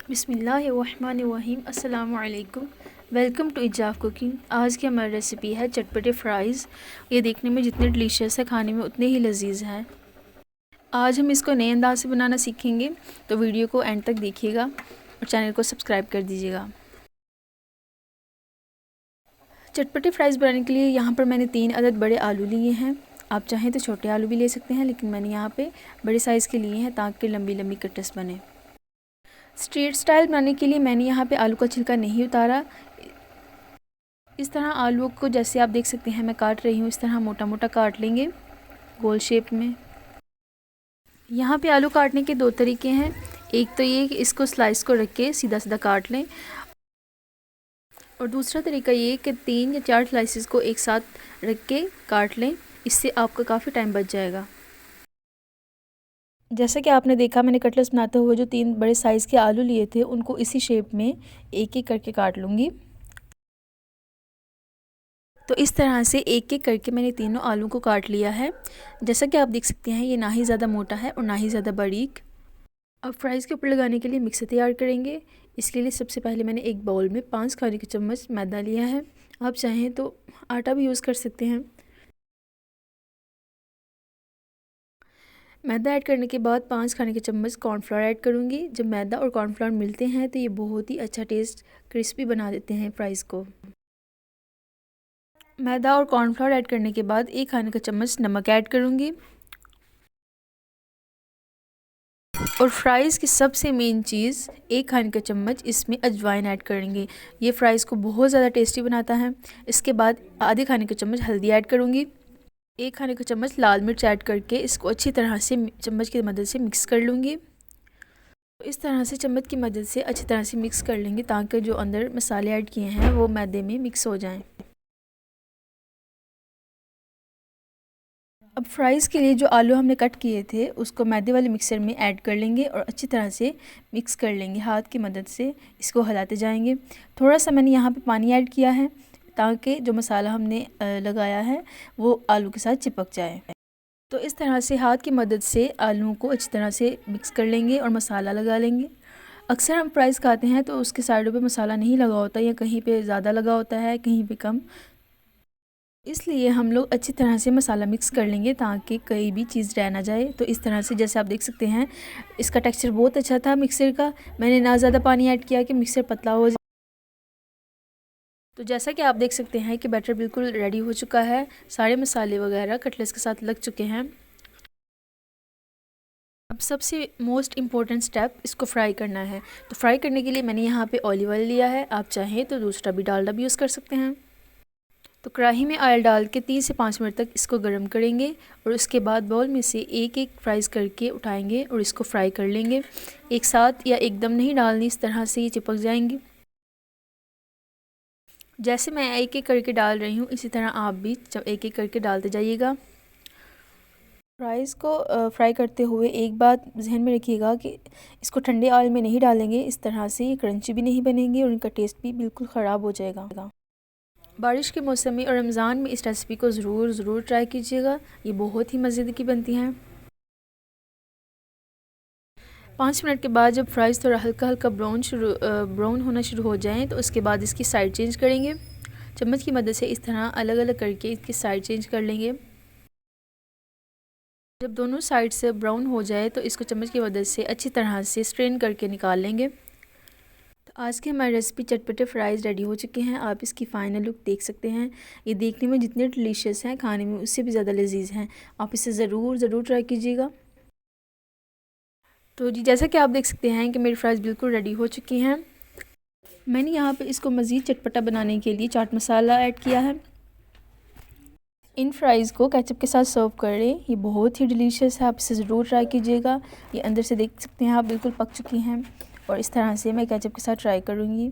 बिस्मिल्लाहिर्रहमानिर्रहीम। अस्सलामु अलैकुम। Welcome to Izaf cooking. आज की हमारी रेसिपी है चटपटे फ़्राइज़। ये देखने में जितने डिलीशियस है, खाने में उतने ही लजीज़ हैं। आज हम इसको नए अंदाज से बनाना सीखेंगे, तो वीडियो को एंड तक देखिएगा और चैनल को सब्सक्राइब कर दीजिएगा। चटपटे फ़्राइज़ बनाने के लिए यहाँ पर मैंने 3 अदद बड़े आलू लिए हैं। आप चाहें तो छोटे आलू भी ले सकते हैं, लेकिन मैंने यहाँ पे बड़े साइज़ के लिए हैं ताकि लंबी लंबी कट्स बने। स्ट्रीट स्टाइल बनाने के लिए मैंने यहाँ पे आलू का छिलका नहीं उतारा। इस तरह आलू को जैसे आप देख सकते हैं मैं काट रही हूँ, इस तरह मोटा मोटा काट लेंगे गोल शेप में। यहाँ पे आलू काटने के 2 तरीके हैं। एक तो ये कि इसको स्लाइस को रख के सीधा सीधा काट लें, और दूसरा तरीका ये कि 3 या 4 स्लाइसेस को एक साथ रख के काट लें। इससे आपका काफ़ी टाइम बच जाएगा। जैसा कि आपने देखा, मैंने कटलेट्स बनाते हुए जो 3 बड़े साइज़ के आलू लिए थे उनको इसी शेप में एक एक करके काट लूँगी। तो इस तरह से एक एक करके मैंने तीनों आलू को काट लिया है। जैसा कि आप देख सकते हैं, ये ना ही ज़्यादा मोटा है और ना ही ज़्यादा बारीक। अब फ्राइज़ के ऊपर लगाने के लिए मिक्सर तैयार करेंगे। इसके लिए सबसे पहले मैंने एक बाउल में 5 खाने के चम्मच मैदा लिया है। आप चाहें तो आटा भी यूज़ कर सकते हैं। मैदा ऐड करने के बाद 5 खाने के चम्मच कॉर्नफ्लोर ऐड करूँगी। जब मैदा और कॉर्नफ्लोर मिलते हैं तो ये बहुत ही अच्छा टेस्ट क्रिस्पी बना देते हैं फ़्राइज़ को। मैदा और कॉर्नफ्लोर ऐड करने के बाद 1 खाने का चम्मच नमक ऐड करूँगी। और फ्राइज़ की सबसे मेन चीज़ 1 खाने का चम्मच इसमें अजवाइन ऐड करेंगे। ये फ़्राइज़ को बहुत ज़्यादा टेस्टी बनाता है। इसके बाद आधे खाने का चम्मच हल्दी ऐड करूँगी। 1 खाने का चम्मच लाल मिर्च ऐड करके इसको अच्छी तरह से चम्मच की मदद से मिक्स कर लूँगी। तो इस तरह से चम्मच की मदद से अच्छी तरह से मिक्स कर लेंगे ताकि जो अंदर मसाले ऐड किए हैं वो मैदे में मिक्स हो जाएं। अब फ्राइज़ के लिए जो आलू हमने कट किए थे उसको मैदे वाले मिक्सर में ऐड कर लेंगे और अच्छी तरह से मिक्स कर लेंगे। हाथ की मदद से इसको हिलाते जाएंगे। थोड़ा सा मैंने यहाँ पे पानी ऐड किया है ताकि जो मसाला हमने लगाया है वो आलू के साथ चिपक जाए। तो इस तरह से हाथ की मदद से आलू को अच्छी तरह से मिक्स कर लेंगे और मसाला लगा लेंगे। अक्सर हम फ्राइज़ खाते हैं तो उसके साइडों पे मसाला नहीं लगा होता, या कहीं पे ज़्यादा लगा होता है, कहीं पे कम। इसलिए हम लोग अच्छी तरह से मसाला मिक्स कर लेंगे ताकि कोई भी चीज़ रह ना जाए। तो इस तरह से जैसे आप देख सकते हैं, इसका टेक्सचर बहुत अच्छा था मिक्सर का। मैंने ना ज़्यादा पानी ऐड किया कि मिक्सर पतला हो जाए। तो जैसा कि आप देख सकते हैं कि बैटर बिल्कुल रेडी हो चुका है। सारे मसाले वगैरह कटलेट्स के साथ लग चुके हैं। अब सबसे मोस्ट इम्पॉर्टेंट स्टेप, इसको फ्राई करना है। तो फ्राई करने के लिए मैंने यहाँ पे ऑलिव ऑयल लिया है। आप चाहें तो दूसरा भी डालडा भी यूज़ कर सकते हैं। तो कढ़ाई में ऑयल डाल के 3 से 5 मिनट तक इसको गर्म करेंगे और उसके बाद बाउल में से एक एक फ्राइज़ करके उठाएंगे और इसको फ्राई कर लेंगे। एक साथ या एकदम नहीं डालनी, इस तरह से ये चिपक जाएंगी। जैसे मैं एक एक करके डाल रही हूँ, इसी तरह आप भी एक एक करके डालते जाइएगा। फ्राइज़ को फ्राई करते हुए एक बात जहन में रखिएगा कि इसको ठंडे ऑयल में नहीं डालेंगे। इस तरह से ये क्रंची भी नहीं बनेंगे और इनका टेस्ट भी बिल्कुल ख़राब हो जाएगा। बारिश के मौसम में और रमज़ान में इस रेसिपी को ज़रूर ट्राई कीजिएगा। ये बहुत ही मज़े की बनती हैं। 5 मिनट के बाद जब फ्राइज़ थोड़ा हल्का हल्का ब्राउन होना शुरू हो जाएं तो उसके बाद इसकी साइड चेंज करेंगे। चम्मच की मदद से इस तरह अलग अलग करके इसकी साइड चेंज कर लेंगे। जब दोनों साइड से ब्राउन हो जाए तो इसको चम्मच की मदद से अच्छी तरह से स्ट्रेन करके निकाल लेंगे। तो आज की हमारी रेसिपी चटपटे फ्राइज़ रेडी हो चुके हैं। आप इसकी फ़ाइनल लुक देख सकते हैं। ये देखने में जितने डिलीशियस हैं, खाने में उससे भी ज़्यादा लजीज हैं। आप इसे ज़रूर ट्राई कीजिएगा। तो जी, जैसा कि आप देख सकते हैं कि मेरी फ्राइज़ बिल्कुल रेडी हो चुकी हैं। मैंने यहाँ पे इसको मज़ीद चटपटा बनाने के लिए चाट मसाला ऐड किया है। इन फ्राइज़ को केचप के साथ सर्व करें। ये बहुत ही डिलीशियस है। आप इसे ज़रूर ट्राई कीजिएगा। ये अंदर से देख सकते हैं आप बिल्कुल पक चुकी हैं और इस तरह से मैं केचप के साथ ट्राई करूँगी।